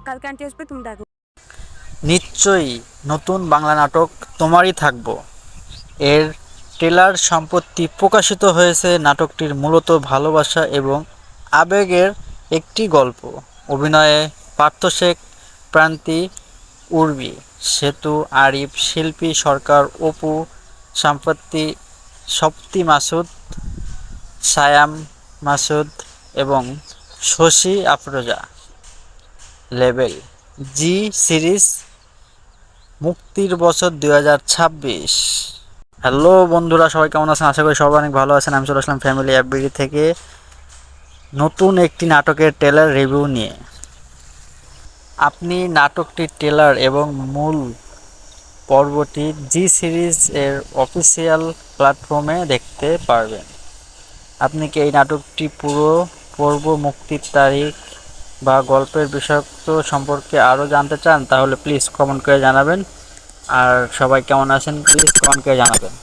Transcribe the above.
কালকে আন্টি আসবে, তুমি দেখো। নিশ্চয়ই নতুন বাংলা নাটক তোমারই থাকবো এর ট্রেলার সম্প্রতি প্রকাশিত হয়েছে। নাটকটির মূলত ভালোবাসা এবং আবেগের একটি গল্প। অভিনয়ে পার্থ শেখ, প্রান্তি, উর্বি, সেতু, আরিফ, শিল্পী সরকার, অপু, সম্পত্তি, শক্তি মাসুদ, সায়াম মাসুদ এবং শশী আফরোজা। লেবেল জি সিরিজ, মুক্তির বছর 2026। হ্যালো বন্ধুরা, সবাই কেমন আছেন? আশা করি সবাই অনেক ভালো আছেন। আমি চলে আসলাম ফ্যামিলি অ্যাপবিডি থেকে নতুন একটি নাটকের ট্রেলার রিভিউ নিয়ে। আপনি নাটকটির ট্রেলার এবং মূল পর্বটি জি সিরিজ এর অফিসিয়াল প্ল্যাটফর্মে দেখতে পারবেন। আপনি কি এই নাটকটি পুরো পর্ব, মুক্তির তারিখ বা গল্পের বিষাক্ত সম্পর্কে আরও জানতে চান? তাহলে প্লিজ কমেন্ট করে জানাবেন। আর সবাই কেমন আছেন প্লিজ কমেন্ট করে জানাবেন।